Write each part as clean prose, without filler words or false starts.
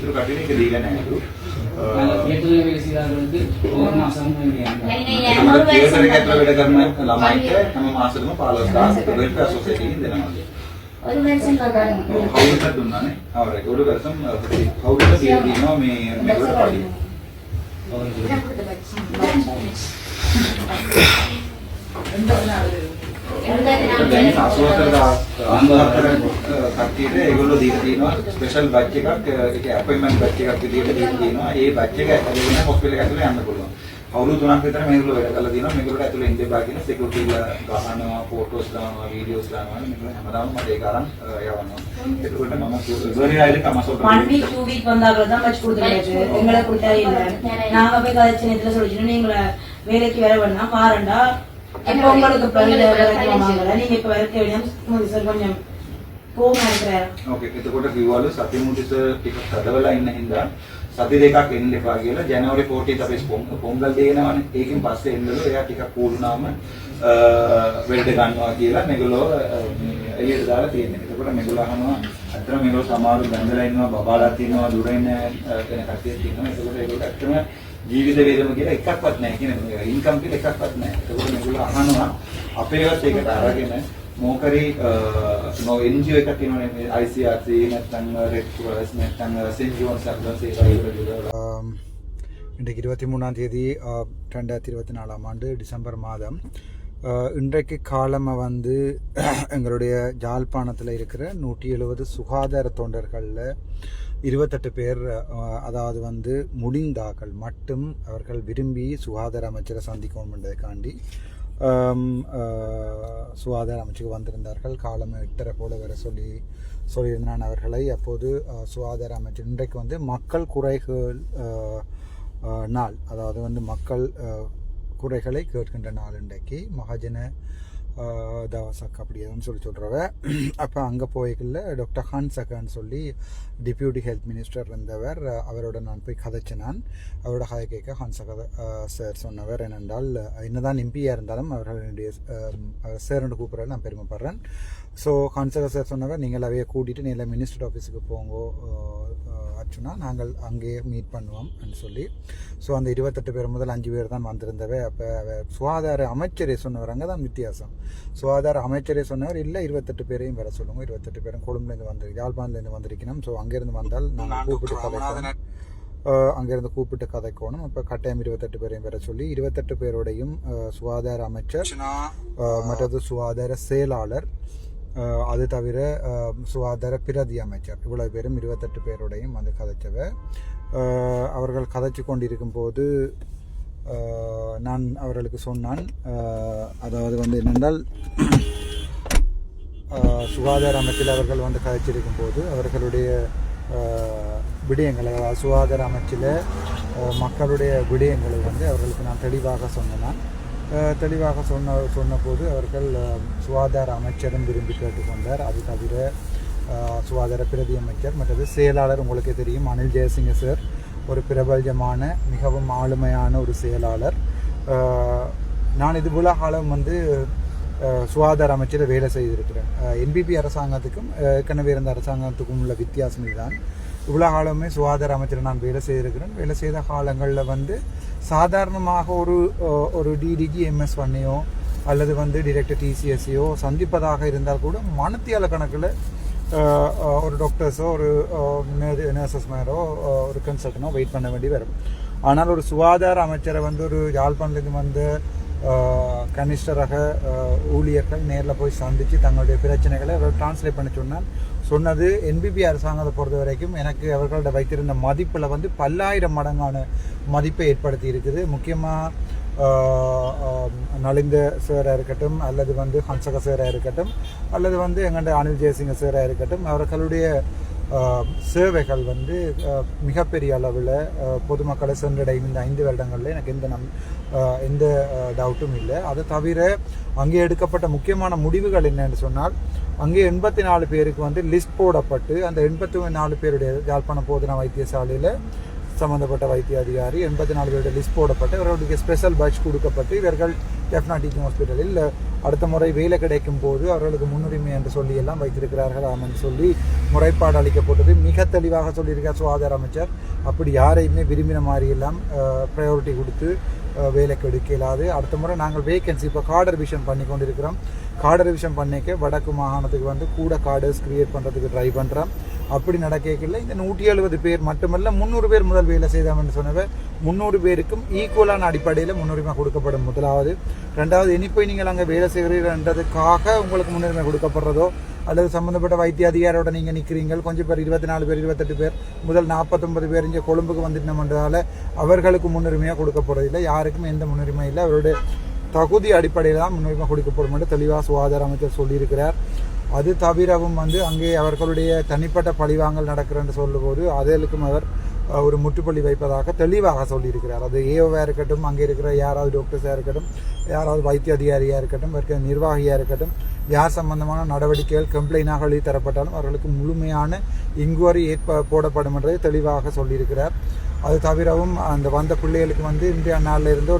ඉතුරු කටින් එක දීලා නැහැ. ඒතුලේ විසිදාගලදී ඕන අසම්මන්නේ නැහැ. ඒකට වැඩ කරන ළමයිට හැම මාසෙකම 15000 වෙල්ෆෙයාර් සොසයිටියෙන් දෙනවා. ഒരു വർഷം കടന്നു හවුලට දුන්නානේ. ආවරේ. ஒரு வருஷம் හවුලට දීලා තියෙනවා මේ මේකට පඩි. දැන් 84 කට්ටියට ඒගොල්ලෝ දීලා තියෙනවා ස්පෙෂල් බැච් එකක්. ඒක අපොයින්ට්මන්ට් බැච් එකක් විදිහට දීලා තියෙනවා. ඒ බැච් එක ඇතුළේ හොස්පිටල් එක ඇතුළේ යන්න පුළුවන්. අවුරුදු 3ක් විතර මේගොල්ලෝ වැඩ කරලා තියෙනවා. මේගොල්ලෝ ඇතුළේ ඉඳලා බාගෙන සිකියුරිටිලා ගහනවා, ෆොටෝස් දානවා, වීඩියෝස් දානවා. මේගොල්ලෝ හැමදාම මට ඒක අරන් යවනවා. එතකොට මම ඉවරයිලි කමසොත් 1 week 2 week வந்தாங்க தான் வச்சு கொடுத்துருக்காரு. எங்களை கொடுத்தா இல்ல. நாங்க போய் கதைச்சு நேத்துல சொல்லிட்டு நீங்க வேலைக்கு வர வேணா பாருண்டா. இப்போ உங்களுக்கு பிரைவேட் வரதுமாங்கல நீங்க இப்ப வரது வேணும் சார் கொஞ்சம் கோவமா இருக்கறாரு. ඕකේ. එතකොට කිව්වලු සතිමුටි සර් ටිකක් හදවලා ඉන්න හින්දා සති දෙකක් එන්න එපා කියලා ජනවාරි 14th අපි පොංගල් දෙනවනේ. ඒකෙන් පස්සේ එන්නලු එයා ටිකක් කූල් වුණාම වෙල්ඩ ගන්නවා කියලා මේගොල්ලෝ එළියට දාලා තියෙනවා. එතකොට මේගොල්ලෝ අහනවා අතන මේගොල්ලෝ සමහරව බැඳලා ඉන්නවා, බබාලා තියෙනවා, දුර ඉන්න කෙන කට්ටිය තියෙනවා. එතකොට ඒගොල්ලෝ ඇත්තම ජීවිත වේදම කියලා එකක්වත් නැහැ කියන ඉන්කම් කියලා එකක්වත් නැහැ. එතකොට මේගොල්ලෝ අහනවා අපේවත් ඒකට අරගෙන මොකරි NGO එකක් තියෙනවනේ ICRC නැත්නම් රෙඩ් ක්‍රෝස් නැත්නම් සෙන්ට් ජෝන්ස් අර්බන් සේවා இன்றைக்கு 23ஆம் தேதி 2024ஆம் ஆண்டு டிசம்பர் மாதம் இன்றைக்கு காலமாக வந்து எங்களுடைய ஜாழ்ப்பாணத்தில் இருக்கிற 170 சுகாதார தொண்டர்களில் 28 பேர் அதாவது வந்து முடிந்தாக்கள் மட்டும் அவர்கள் விரும்பி சுகாதார அமைச்சரை சந்திக்கணுன்றதுக்காண்டி சுகாதார அமைச்சுக்கு வந்திருந்தார்கள். காலம் 8:30 போல வர சொல்லியிருந்தான் அவர்களை. அப்போது சுகாதார அமைச்சர் இன்றைக்கு வந்து மக்கள் குறைகள் நாள், அதாவது வந்து மக்கள் குறைகளை கேட்கின்ற நாள் இன்றைக்கு மகாஜன தவசக் அப்படி எதுன்னு சொல்கிறவ. அப்போ அங்கே போய்க்கல டாக்டர் ஹன்சகான்னு சொல்லி டிப்யூட்டி ஹெல்த் மினிஸ்டர் இருந்தவர். அவரோட நான் போய் கதைச்சேன். நான் அவரோட கதை கேட்க ஹன்சகா சார் சொன்னவர் என்னென்றால் என்னதான் எம்பியாக இருந்தாலும் அவர்களுடைய சார்னு கூப்பிட்றதுல நான் பெருமைப்படுறேன். ஸோ ஹன்சகா சார் சொன்னவர் நீங்கள் அவையை கூட்டிகிட்டு நேரில் மினிஸ்டர் ஆஃபீஸுக்கு போங்கோ ஆச்சுன்னா நாங்கள் அங்கேயே மீட் பண்ணுவோம் சொல்லி. ஸோ அந்த 28 பேர் முதல் 5 பேர் தான் வந்திருந்தவை. அப்போ சுகாதார அமைச்சரே சொன்னவர், அங்கே தான் வித்தியாசம். சுகாதார அமைச்சரே சொன்னவர் இல்லை 28 பேரையும் வர சொல்லுங்க, 28 பேரும் கொழும்புலேருந்து வந்து யாழ்ப்பாணத்துலேருந்து வந்திருக்கணும். ஸோ அங்கேருந்து வந்தால் நாங்கள் கூப்பிட்டு கதைக்கணும், அங்கேருந்து கூப்பிட்டு கதைக்கணும். அப்போ கட்டாயம் 28 பேரையும் வர சொல்லி 28 பேரோடையும் சுகாதார அமைச்சர் மற்றது சுகாதார செயலாளர், அது தவிர சுகாதார பிரதி அமைச்சர், இவ்வளோ பேரும் 28 பேரோடையும் வந்து கதைச்சவ. அவர்கள் கதைச்சு கொண்டிருக்கும் போது நான் அவர்களுக்கு சொன்னான், அதாவது வந்து என்னென்றால் சுகாதார அமைச்சில் அவர்கள் வந்து கதைச்சிருக்கும் போது அவர்களுடைய விடயங்களை, அதாவது சுகாதார அமைச்சில் மக்களுடைய விடயங்களை வந்து அவர்களுக்கு நான் தெளிவாக சொன்னேன். தெளிவாக சொன்னபோது அவர்கள் சுகாதார அமைச்சரும் விரும்பி கேட்டுக்கொண்டார். அது தவிர சுகாதார பிரதி அமைச்சர் மற்றது செயலாளர், உங்களுக்கே தெரியும் அனில் ஜெயசிங்க சார் ஒரு பிரபல்யமான மிகவும் ஆளுமையான ஒரு செயலாளர். நான் இது போல காலம் வந்து சுகாதார அமைச்சர் வேலை செய்திருக்கிறேன். என்பிபி அரசாங்கத்துக்கும் ஏற்கனவே இருந்த அரசாங்கத்துக்கும் உள்ள வித்தியாசம் இதுதான். இவ்வளோ காலமே சுகாதார அமைச்சரை நான் வேலை செய்திருக்கிறேன். வேலை செய்த காலங்களில் வந்து சாதாரணமாக ஒரு டிடிஜி MS1ஐயோ அல்லது வந்து டிரெக்டர் TCSையோ சந்திப்பதாக இருந்தால் கூட மனத்தியால கணக்கில் ஒரு டாக்டர்ஸோ ஒரு நர்சஸ் மேரோ ஒரு கன்சல்டனோ வெயிட் பண்ண வேண்டி வரும். ஆனால் ஒரு சுகாதார அமைச்சரை வந்து ஒரு யாழ்ப்பாணத்துலேருந்து வந்து கனிஷ்டரக ஊழியர்கள் நேரில் போய் சந்தித்து தங்களுடைய பிரச்சனைகளை அவர் டிரான்ஸ்லேட் பண்ண சொன்னது என்பிபி அரசாங்கத்தை பொறுத்த வரைக்கும் எனக்கு அவர்களோட வைத்திருந்த மதிப்பில் வந்து 10,000 மடங்கான மதிப்பை ஏற்படுத்தி இருக்குது. முக்கியமாக நலிந்த சாராக இருக்கட்டும் அல்லது வந்து ஹன்சகா சாராக இருக்கட்டும் அல்லது வந்து எங்கள்ட அனில் ஜெயசிங்க சாராக இருக்கட்டும், அவர்களுடைய சேவைகள் வந்து மிகப்பெரிய அளவில் பொதுமக்களை சென்றடையும் இந்த 5 வருடங்களில் எனக்கு எந்த டவுட்டும் இல்லை. அதை தவிர அங்கே எடுக்கப்பட்ட முக்கியமான முடிவுகள் என்னன்னு சொன்னால், அங்கே 84 பேருக்கு வந்து லிஸ்ட் போடப்பட்டு அந்த 84 பேருடைய யாழ்ப்பாணம் போதனா வைத்தியசாலையில் சம்பந்தப்பட்ட வைத்திய அதிகாரி 84 பேருடைய லிஸ்ட் போடப்பட்டு இவர்களுக்கு ஸ்பெஷல் பேட்ச் கொடுக்கப்பட்டு இவர்கள் ஜெஃப்னா டீச்சிங் ஹாஸ்பிட்டலில் அடுத்த முறை வேலை கிடைக்கும் போது அவர்களுக்கு முன்னுரிமை என்று சொல்லி எல்லாம் வைத்திருக்கிறார்கள் என்று சொல்லி முறைப்பாடு அளிக்கப்பட்டது. மிக தெளிவாக சொல்லியிருக்கார் சுகாதார அமைச்சர். அப்படி யாரையுமே விரும்பின மாதிரி எல்லாம் ப்ரையாரிட்டி கொடுத்து வேலைக்கு எடுக்க இயலாது. அடுத்த முறை நாங்கள் வேகன்சி இப்போ கார்டர் ரிவிஷன் பண்ணி கொண்டிருக்கிறோம். கார்டர் ரிவிஷன் பண்ணிக்க வடக்கு மாகாணத்துக்கு வந்து கூட கார்டர்ஸ் கிரியேட் பண்ணுறதுக்கு ட்ரை பண்ணுறோம். அப்படி நடக்கல இந்த 170 பேர் மட்டுமல்ல 300 பேர் முதல் வேலை செய்தாமல் சொன்னவ 300 பேருக்கும் ஈக்குவலான அடிப்படையில் முன்னுரிமை கொடுக்கப்படும். முதலாவது. ரெண்டாவது, இனி போய் நீங்கள் அங்கே வேலை செய்கிறீர்கள்ன்றதுக்காக உங்களுக்கு முன்னுரிமை கொடுக்கப்படுறதோ அல்லது சம்மந்தப்பட்ட வைத்திய அதிகாரியோட நீங்கள் நிற்கிறீங்க கொஞ்சம் பேர் 24 பேர் 28 பேர் முதல் 49 பேர் இங்கே கொழும்புக்கு வந்துட்டோம்ன்றதால அவர்களுக்கு முன்னுரிமையாக கொடுக்கப்படுறதில்லை. யாருக்கும் எந்த முன்னுரிமை இல்லை. அவருடைய தகுதி அடிப்படையில் தான் முன்னுரிமை கொடுக்கப்படும் என்று தெளிவாக சுகாதார அமைச்சர் சொல்லியிருக்கிறார். அது தவிரவும் வந்து அங்கே அவர்களுடைய தனிப்பட்ட பழிவாங்கல் நடக்கிறன்னு சொல்லும்போது அதற்கும் அவர் ஒரு முற்றுப்புள்ளி வைப்பதாக தெளிவாக சொல்லியிருக்கிறார். அது ஏஓவாக இருக்கட்டும், அங்கே இருக்கிற யாராவது டாக்டர்ஸாக இருக்கட்டும், யாராவது வைத்திய அதிகாரியாக இருக்கட்டும், இருக்கிற நிர்வாகியாக இருக்கட்டும், யார் சம்பந்தமான நடவடிக்கைகள் கம்ப்ளைண்டாக எழுதி தரப்பட்டாலும் அவர்களுக்கு முழுமையான இன்குவரி போடப்படும் என்றதை தெளிவாக சொல்லியிருக்கிறார். அது தவிரவும் அந்த வந்த பிள்ளைகளுக்கு வந்து இந்தியா நாளில் இருந்து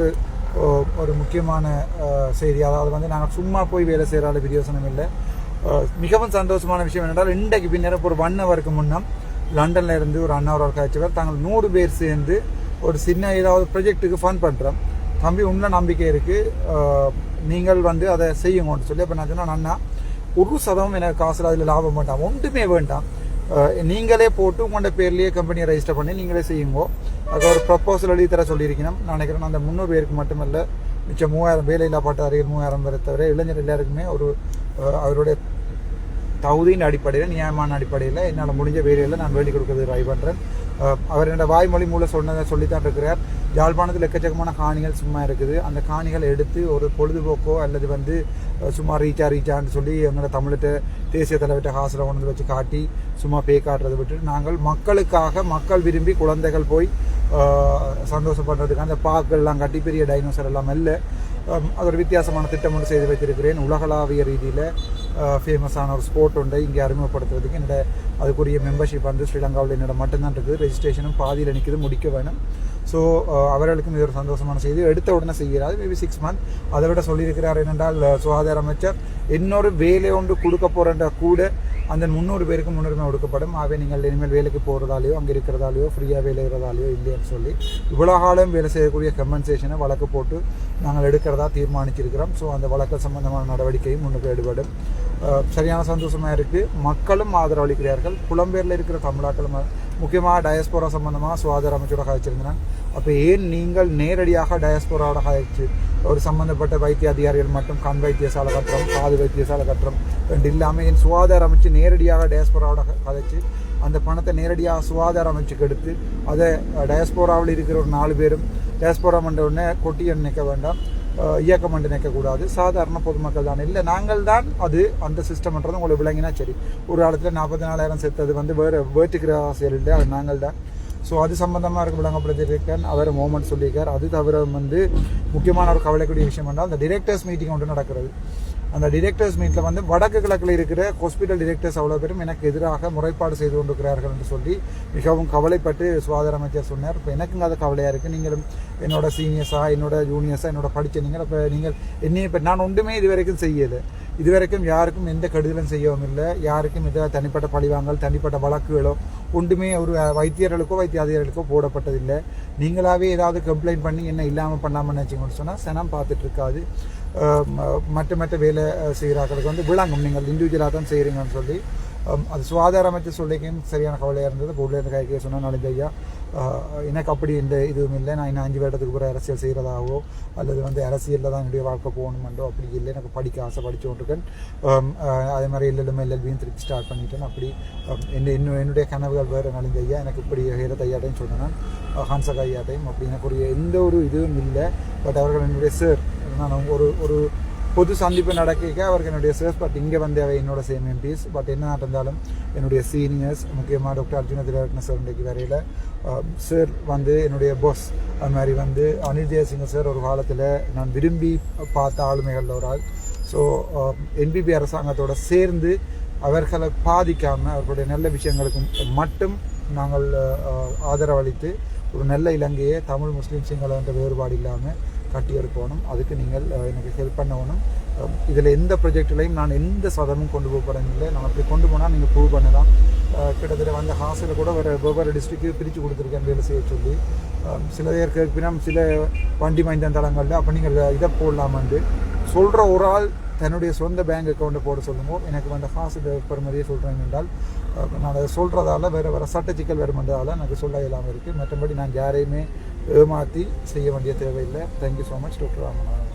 ஒரு முக்கியமான செய்தி, அதாவது வந்து நாங்கள் சும்மா போய் வேலை செய்கிறால பிரயோசனம் இல்லை. மிகவும் சந்தோஷமான விஷயம் என்னென்றால் இன்றைக்கு பின்னர் ஒரு 1 ஹவருக்கு முன்னம் லண்டனில் இருந்து ஒரு அண்ணாவரால் காய்ச்சவர் தாங்கள் 100 பேர் சேர்ந்து ஒரு சின்ன ஏதாவது ப்ரொஜெக்டுக்கு ஃபண்ட் பண்ணுறோம். தம்பி உள்ள நம்பிக்கை இருக்குது, நீங்கள் வந்து அதை செய்யுங்கன்னு சொல்லி. அப்போ நான் சொன்னேன், அண்ணா 1% எனக்கு காசில் அதில் லாபம் வேண்டாம், ஒன்றுமே வேண்டாம், நீங்களே போட்டு உங்களோட பேர்லேயே கம்பெனியை ரெஜிஸ்டர் பண்ணி நீங்களே செய்யுங்கோ. அது ஒரு ப்ரப்போசல் எழுதி தர சொல்லியிருக்கணும். நான் நினைக்கிறேன் அந்த 300 பேருக்கு மட்டுமல்ல, மிச்சம் 3000 வேலையில்லா பட்டதாரிகள் 3000 பேரை தவிர இளைஞர் எல்லாருக்குமே ஒரு அவருடைய தகுதியின் அடிப்படையில் நியாயமான அடிப்படையில் என்னால் முடிஞ்ச வேலையில் நான் வேண்டி கொடுக்கறது ட்ரை பண்ணுறேன். அவர் என்னோட வாய்மொழி மூலம் சொல்லித்தான் இருக்கிறார். யாழ்ப்பாணத்தில் எக்கச்சக்கமான காணிகள் சும்மா இருக்குது. அந்த காணிகளை எடுத்து ஒரு பொழுதுபோக்கோ அல்லது வந்து சும்மா ரீச்சான்னு சொல்லி எங்களோட தமிழ்கிட்ட தேசிய தலைவர்கிட்ட காசில் கொண்டு வச்சு காட்டி சும்மா பே காட்டுறதை விட்டுட்டு நாங்கள் மக்களுக்காக மக்கள் விரும்பி குழந்தைகள் போய் சந்தோஷப்படுறதுக்கு அந்த பார்க்கெல்லாம் கட்டி பெரிய டைனோசர் எல்லாம் இல்லை. அது ஒரு வித்தியாசமான திட்டம் ஒன்று செய்து வைத்திருக்கிறேன். உலகளாவிய ரீதியில் ஃபேமஸான ஒரு ஸ்போர்ட் ஒன்றை இங்கே அறிமுகப்படுத்துறதுக்கு என்னோட அதுக்குரிய மெம்பர்ஷிப் வந்து ஸ்ரீலங்காவில் என்னோட மட்டும்தான் இருக்குது. ரெஜிஸ்ட்ரேஷனும் பாதியில் நிற்கிது, முடிக்க வேணும். ஸோ அவர்களுக்கும் இது ஒரு சந்தோஷமான செய்தி. எடுத்த உடனே செய்கிறார், மேபி 6 months. அதை விட சொல்லியிருக்கிறார் என்னென்றால் சுகாதார அமைச்சர் இன்னொரு வேலை ஒன்று கொடுக்க போகிறன்ற கூட அந்த 300 பேருக்கு முன்னுரிமை கொடுக்கப்படும். ஆகவே நீங்கள் இனிமேல் வேலைக்கு போகிறதாலேயோ அங்கே இருக்கிறதாலேயோ ஃப்ரீயாக வேலை இருக்கிறதாலேயோ இல்லைன்னு சொல்லி இவ்வளோ காலம் வேலை செய்யக்கூடிய கம்பன்சேஷனை வழக்கு போட்டு நாங்கள் எடுக்கிறதா தீர்மானிச்சிருக்கிறோம். ஸோ அந்த வழக்கு சம்பந்தமான நடவடிக்கையும் முன்னுக்கு ஈடுபடும். சரியான சந்தோஷமாக இருக்குது. மக்களும் ஆதரவளிக்கிறார்கள். புலம்பெயரில் இருக்கிற தமிழாக்களும் முக்கியமாக டயஸ்போரா சம்பந்தமாக சுகாதார அமைச்சரோட கதைச்சிருந்தேன். அப்போ ஏன் நீங்கள் நேரடியாக டயஸ்போராவோட கதைச்சு ஒரு சம்பந்தப்பட்ட வைத்திய அதிகாரிகள் மட்டும் கண் வைத்தியசாலை கட்டுறோம், காது வைத்தியசாலை கட்டுறோம் ரெண்டு இல்லாமல் என் சுகாதார அமைச்சு நேரடியாக டயஸ்போராவோட கதைச்சு அந்த பணத்தை நேரடியாக சுகாதார அமைச்சுக்கு எடுத்து அதை டயஸ்போராவில் இருக்கிற ஒரு 4 பேரும் டயஸ்போரா மண்ட உடனே கொட்டியை நினைக்க வேண்டாம், இயக்கம் மண்டு நினைக்கக்கூடாது, சாதாரண பொதுமக்கள் தான் இல்லை நாங்கள் தான் அது அந்த சிஸ்டம்ன்றது உங்களுக்கு விளங்கினா சரி. ஒரு காலத்தில் 44,000 செத்தது வந்து வேட்டுக்கிற ஆசையில் இல்லை, அது நாங்கள் தான். ஸோ அது சம்பந்தமாக இருக்க விளங்கப்படுத்தியிருக்கேன். அவர் மோமெண்ட் சொல்லியிருக்கார். அது தவிர வந்து முக்கியமான ஒரு கவலைக்கூடிய விஷயம் என்றால் அந்த டிரெக்டர்ஸ் மீட்டிங் ஒன்று நடக்கிறது. அந்த டிரெக்டர்ஸ் மீட்டில் வந்து வடக்கு கிழக்கில் இருக்கிற ஹாஸ்பிட்டல் டிரெக்டர்ஸ் அவ்வளோ பேரும் எனக்கு எதிராக முறைப்பாடு செய்து கொண்டிருக்கிறார்கள் என்று சொல்லி மிகவும் கவலைப்பட்டு சுகாதார அமைச்சர் சொன்னார். இப்போ எனக்குங்க அது கவலையாக இருக்குது. நீங்களும் என்னோட சீனியர்ஸாக என்னோட ஜூனியர்ஸாக என்னோட படித்த நீங்கள் இப்போ நீங்கள் என்னையை இப்போ நான் ஒன்றுமே இது வரைக்கும் செய்யலை. இதுவரைக்கும் யாருக்கும் எந்த கெடுதலும் செய்யவும் இல்லை. யாருக்கும் இதில் தனிப்பட்ட பழிவாங்கல் தனிப்பட்ட வழக்குகளோ ஒன்றுமே ஒரு வைத்தியர்களுக்கோ வைத்திய அதிகாரிகளுக்கோ போடப்பட்டதில்லை. நீங்களாகவே ஏதாவது கம்ப்ளைண்ட் பண்ணி என்ன இல்லாமல் பண்ணாமல் நினச்சிங்கன்னு சொன்னால் சனம் பார்த்துட்ருக்காது. மற்ற வேலை செய்கிறார்களுக்கு வந்து விளங்கும் நீங்கள் இண்டிவிஜுவலாக தான் செய்கிறீங்கன்னு சொல்லி அது சுகாதார அமைச்சர் சொல்லிக்கும் சரியான கவலையாக இருந்தது. இப்போ உள்ளே கைக்கு சொன்னால் நாளைக்கு ஐயா எனக்கு அப்படி எந்த இதுவும் இல்லை, நான் இன்னும் 5 வருடத்துக்கு பிறகு அரசியல் செய்கிறதாவோ அல்லது வந்து அரசியலில் தான் என்னுடைய வாழ்க்கை போகணுமென்றோ அப்படி இல்லை. எனக்கு படிக்க ஆசை படித்து கொண்டிருக்கேன். அதே மாதிரி எல்எல்பியும் திருப்பி ஸ்டார்ட் பண்ணிட்டேன். அப்படி என்னுடைய கனவுகள் வேறு நலிந்த ஐயா எனக்கு இப்படி ஹேரத் ஐயாட்டையும் சொன்னேன், ஹான்சக் ஐயாட்டையும் அப்படி எனக்கு ஒரு எந்த ஒரு இதுவும் இல்லை. பட் அவர்கள் என்னுடைய சார் நான் ஒரு பொது சந்திப்பு நடக்க அவருக்கு என்னுடைய சேர்ஸ். பட் இங்கே வந்து அவை என்னோட சேம் எம்பிஸ். பட் என்ன நடந்தாலும் என்னுடைய சீனியர்ஸ் முக்கியமாக டாக்டர் அர்ஜுன திலகரத்ன சார் இன்றைக்கு வரையில் சார் வந்து என்னுடைய பாஸ். அது மாதிரி வந்து அனில் ஜெயசிங்க சார் ஒரு காலத்தில் நான் விரும்பி பார்த்த ஆளுமைகளில் ஒரு ஆள். ஸோ என்பிபி அரசாங்கத்தோடு சேர்ந்து அவர்களை பாதிக்காமல் அவர்களுடைய நல்ல விஷயங்களுக்கு மட்டும் நாங்கள் ஆதரவளித்து ஒரு நல்ல இலங்கையை தமிழ் முஸ்லீம் சிங்கள என்ற வேறுபாடு இல்லாமல் கட்டியெடுக்கணும். அதுக்கு நீங்கள் எனக்கு ஹெல்ப் பண்ணணும். இதில் எந்த ப்ரொஜெக்ட்லையும் நான் எந்த சதமும் கொண்டு போக போகிறேன். நான் அப்படி கொண்டு போனால் நீங்கள் ப்ரூவ் பண்ணலாம். கிட்டத்தட்ட வந்த ஹாஸ்டலில் கூட வெவ்வேறு டிஸ்ட்ரிக்ட்டு பிரித்து கொடுத்துருக்கேன் வேலை செய்ய சொல்லி. சில பேர் கேட்பினா சில வண்டி மைந்தன் தளங்களில் அப்போ நீங்கள் இதை போடலாமான்னு சொல்கிற ஒரு ஆள் தன்னுடைய சொந்த பேங்க் அக்கௌண்ட்டை போட சொல்லுவோம். எனக்கு வந்து காசு பெறுமதியை சொல்கிறேன் என்றால் நான் அதை சொல்கிறதால வேறு சட்ட சிக்கல் வருமென்றதால எனக்கு சொல்ல இல்லாமல் இருக்குது. மற்றபடி நான் யாரையுமே ஏமாற்றி செய்ய வேண்டிய தேவையில்லை. Thank you so much doctor Ramanathan.